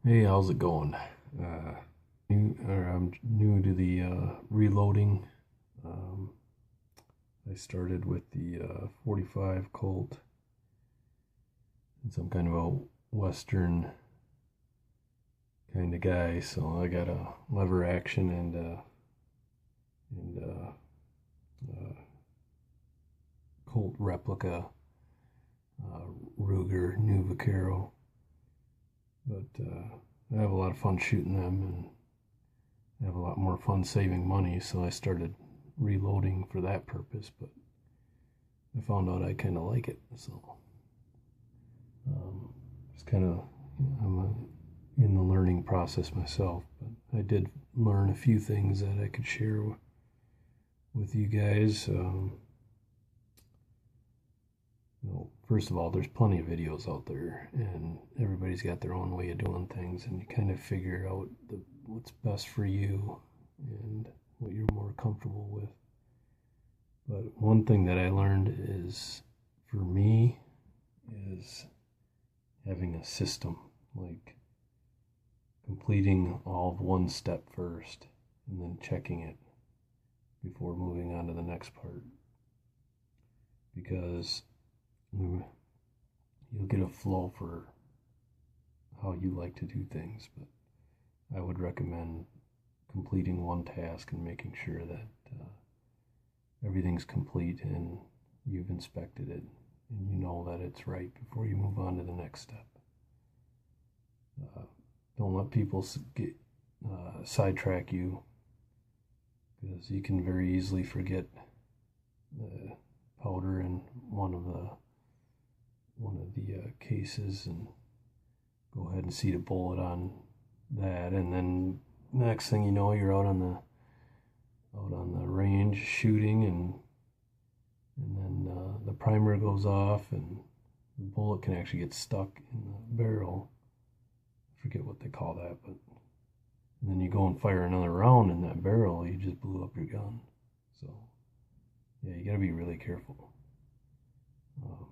Hey, how's it going? I'm new to the reloading. Um, I started with the 45 Colt. It's some kind of a Western kind of guy, so I got a lever action and Colt replica Ruger new Vaquero. But I have a lot of fun shooting them, and I have a lot more fun saving money, so I started reloading for that purpose. But I found out I kind of like it, so it's kind of in the learning process myself. But I did learn a few things that I could share with you guys. First of all, there's plenty of videos out there, and everybody's got their own way of doing things, and you kind of figure out what's best for you and what you're more comfortable with. But one thing that I learned is, for me, is having a system, like completing all of one step first and then checking it before moving on to the next part. Because you'll get a flow for how you like to do things. But I would recommend completing one task and making sure that everything's complete and you've inspected it and you know that it's right before you move on to the next step. Don't let people get sidetrack you, because you can very easily forget the powder in one of the cases and go ahead and seat a bullet on that, and then next thing you know, you're out on the range shooting, and then the primer goes off and the bullet can actually get stuck in the barrel. I forget what they call that, but and then you go and fire another round in that barrel, you just blew up your gun. So yeah, you got to be really careful. Um,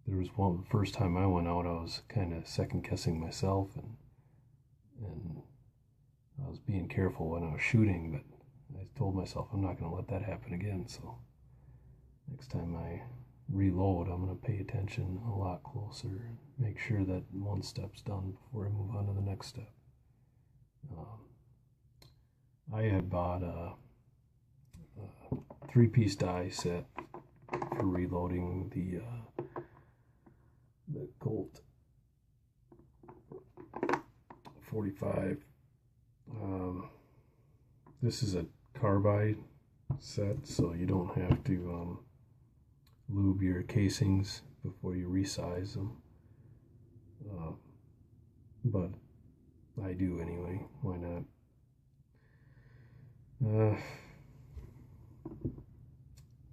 there was one the first time I went out, I was kind of second guessing myself, and I was being careful when I was shooting, but I told myself I'm not going to let that happen again. So next time I reload, I'm going to pay attention a lot closer and make sure that one step's done before I move on to the next step. I had bought a three-piece die set for reloading the Colt 45. This is a carbide set, so you don't have to lube your casings before you resize them. But I do anyway. Why not?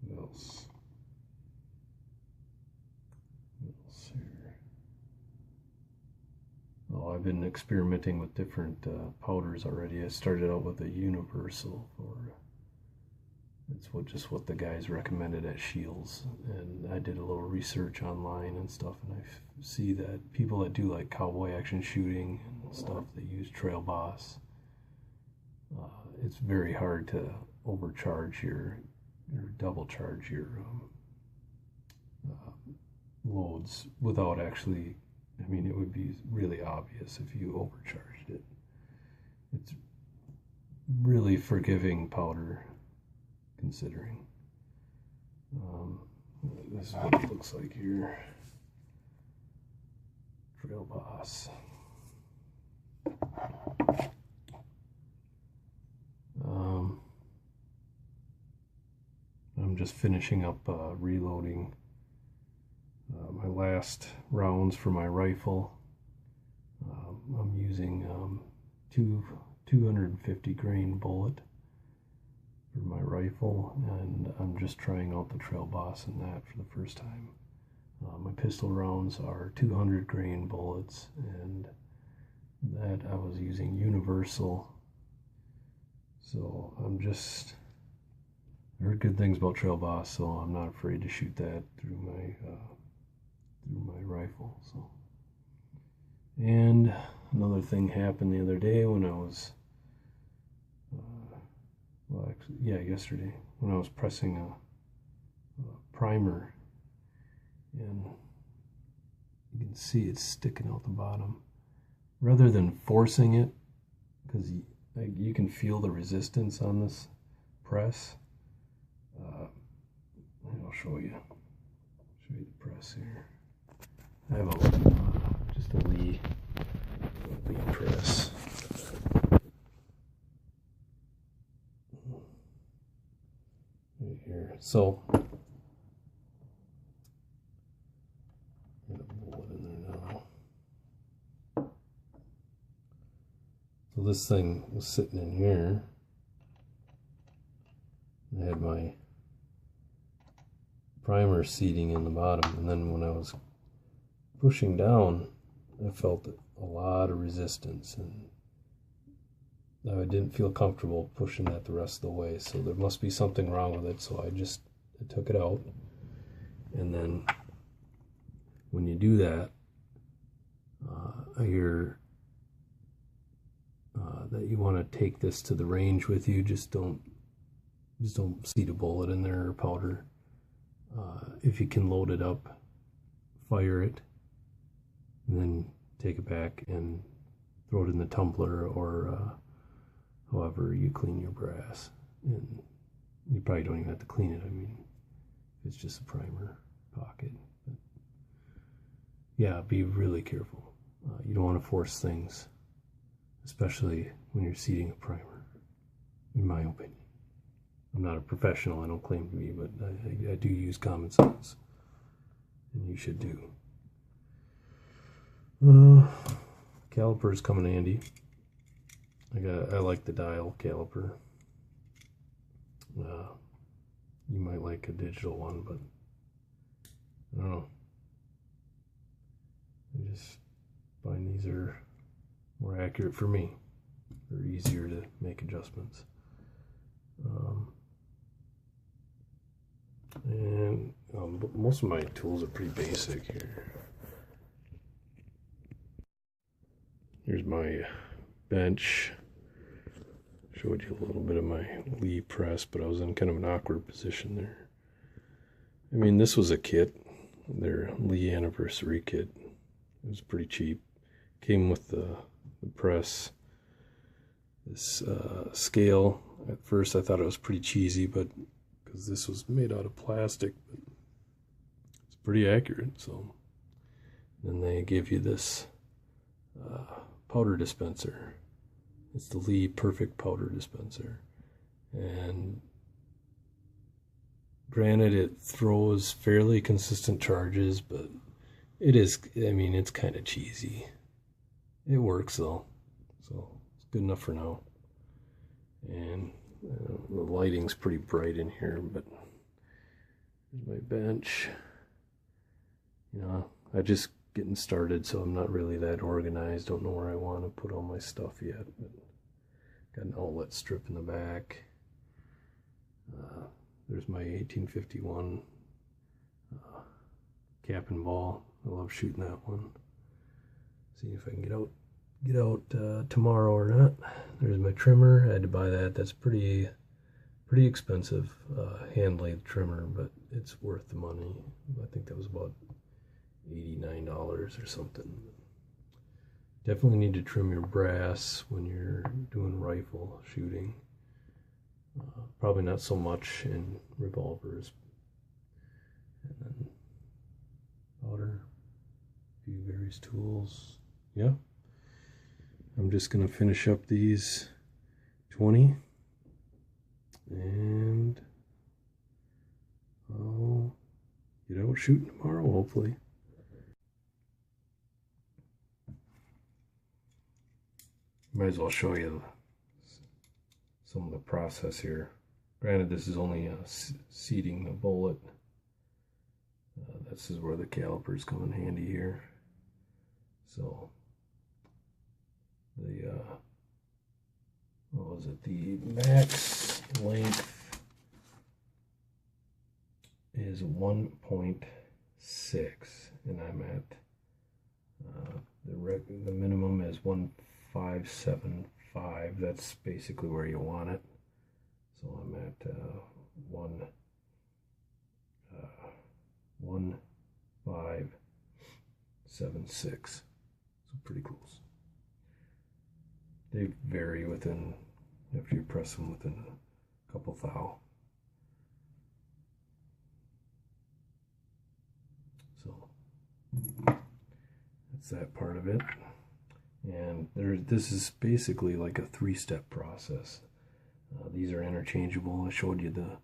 What else? What else here? Oh, I've been experimenting with different powders already. I started out with a universal for just what the guys recommended at Shields, and I did a little research online and stuff, and I see that people that do like cowboy action shooting and stuff, they use Trail Boss. It's very hard to overcharge your or double charge your loads without actually. I mean, it would be really obvious if you overcharged it. It's really forgiving powder, considering. This is what it looks like here. Trail Boss. I'm just finishing up reloading my last rounds for my rifle. I'm using 250 grain bullet for my rifle, and I'm just trying out the Trail Boss in that for the first time. My pistol rounds are 200 grain bullets, and that I was using universal. So I heard good things about Trail Boss, so I'm not afraid to shoot that through my rifle. So And another thing happened the other day when I was, well, actually, yeah, yesterday, when I was pressing a primer, and you can see it's sticking out the bottom. Rather than forcing it, because you can feel the resistance on this press. I'll show you the press here. I have just a Lee press. Right here. So I'm gonna pull it in there now. So this thing was sitting in here. I had my primer seating in the bottom, and then when I was pushing down, I felt a lot of resistance, and I didn't feel comfortable pushing that the rest of the way. So there must be something wrong with it. So I took it out, and then when you do that, I hear that you want to take this to the range with you. Just don't seat a bullet in there or powder. If you can load it up, fire it, and then take it back and throw it in the tumbler or however you clean your brass. And you probably don't even have to clean it. I mean, it's just a primer pocket. But yeah, be really careful. You don't want to force things, especially when you're seating a primer, in my opinion. I'm not a professional, I don't claim to be, but I do use common sense, and you should do. Calipers come in handy. I like the dial caliper. You might like a digital one, but I don't know. I just find these are more accurate for me. They're easier to make adjustments. But most of my tools are pretty basic here. Here's my bench. Showed you a little bit of my Lee press, but I was in kind of an awkward position there. I mean, this was a kit, their Lee anniversary kit. It was pretty cheap. Came with the press, this scale. At first I thought it was pretty cheesy, but because this was made out of plastic, but it's pretty accurate. So then they give you this powder dispenser. It's the Lee Perfect Powder Dispenser, and granted it throws fairly consistent charges, but it is, I mean, it's kind of cheesy. It works though, so it's good enough for now. And the lighting's pretty bright in here, but here's my bench. You know, I just getting started, so I'm not really that organized. Don't know where I want to put all my stuff yet, but got an outlet strip in the back. There's my 1851 cap and ball. I love shooting that one. See if I can get out tomorrow or not. There's my trimmer. I had to buy that. That's pretty expensive hand lathe trimmer, but it's worth the money. I think that was about $89 or something. Definitely need to trim your brass when you're doing rifle shooting. Probably not so much in revolvers. And then powder, a few various tools. Yeah. I'm just going to finish up these 20 and I'll get out shooting tomorrow, hopefully. Might as well show you some of the process here. Granted, this is only seating the bullet. This is where the calipers come in handy here. So the what was it? The max length is 1.6, and I'm at the minimum is 1575. That's basically where you want it. So I'm at 1576. So pretty close. They vary within, after you press them, within a couple thou. So that's that part of it. And this is basically like a 3-step process. These are interchangeable. I showed you the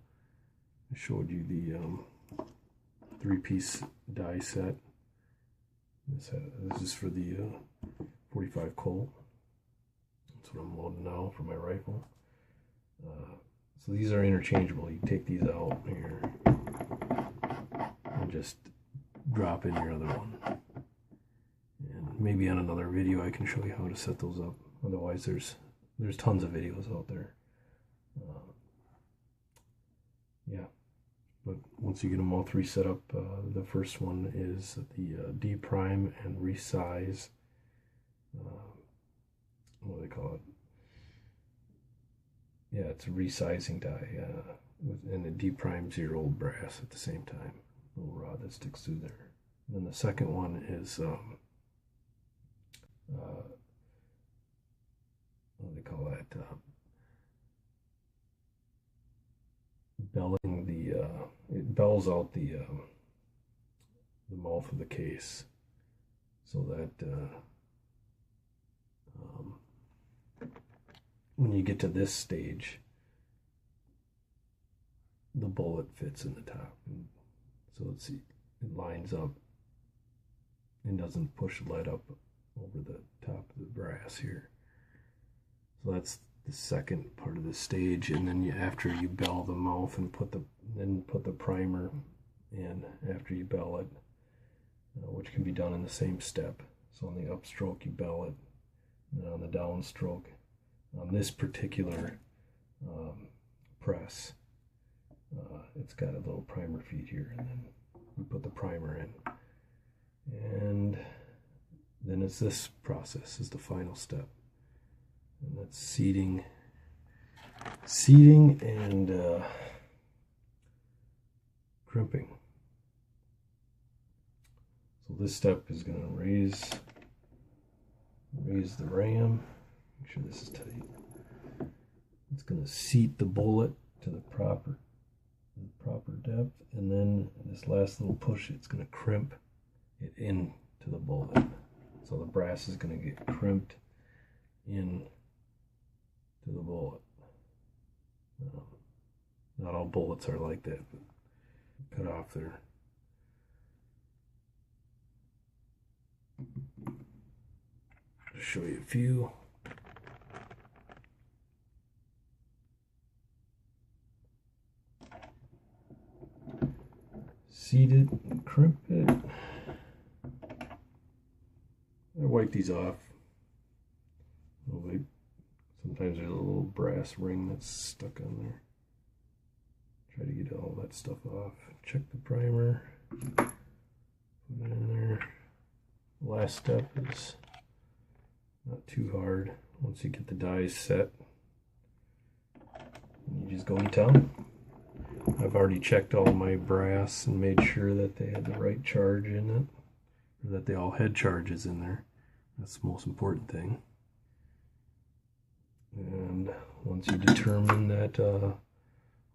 3-piece die set. This is for the 45 Colt. That's what I'm loading now for my rifle. So these are interchangeable. You take these out here and just drop in your other one. And maybe on another video I can show you how to set those up. Otherwise there's tons of videos out there. Yeah, but once you get them all 3 set up, the first one is the deprime and resize. What do they call it? Yeah, it's a resizing die, and it deprimes your old brass at the same time. A little rod that sticks through there. And then the second one is what do they call that? Belling the it bells out the mouth of the case, so that when you get to this stage, the bullet fits in the top, and so it lines up and doesn't push lead up over the top of the brass here. So that's the second part of the stage. And then after you bell the mouth and put the primer in after you bell it, which can be done in the same step. So on the upstroke you bell it, and on the downstroke, on this particular press, it's got a little primer feed here, and then you put the primer in, and then it's this process is the final step, and that's seating and crimping. So this step is going to raise the ram. Make sure this is tight. It's going to seat the bullet to the proper depth, and then this last little push, it's going to crimp it into the bullet. So the brass is going to get crimped in to the bullet. Not all bullets are like that, but cut off there. I'll show you a few. Seat it and crimp it. I wipe these off. Sometimes there's a little brass ring that's stuck on there. Try to get all that stuff off. Check the primer. Put it in there. The last step is not too hard. Once you get the dies set, you just go to town. I've already checked all my brass and made sure that they had the right charge in it, or that they all had charges in there. That's the most important thing. And once you determine that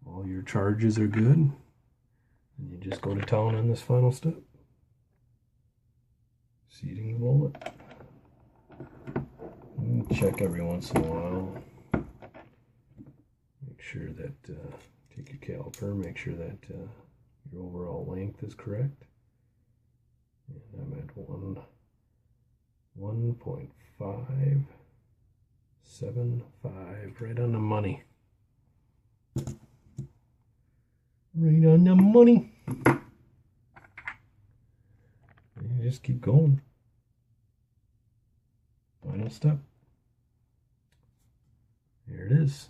all your charges are good, then you just go to town on this final step. Seating the bullet. And check every once in a while. Make sure that, take your caliper, make sure that your overall length is correct. And I'm at 1.575, right on the money. Right on the money. And you just keep going. Final step. Here it is.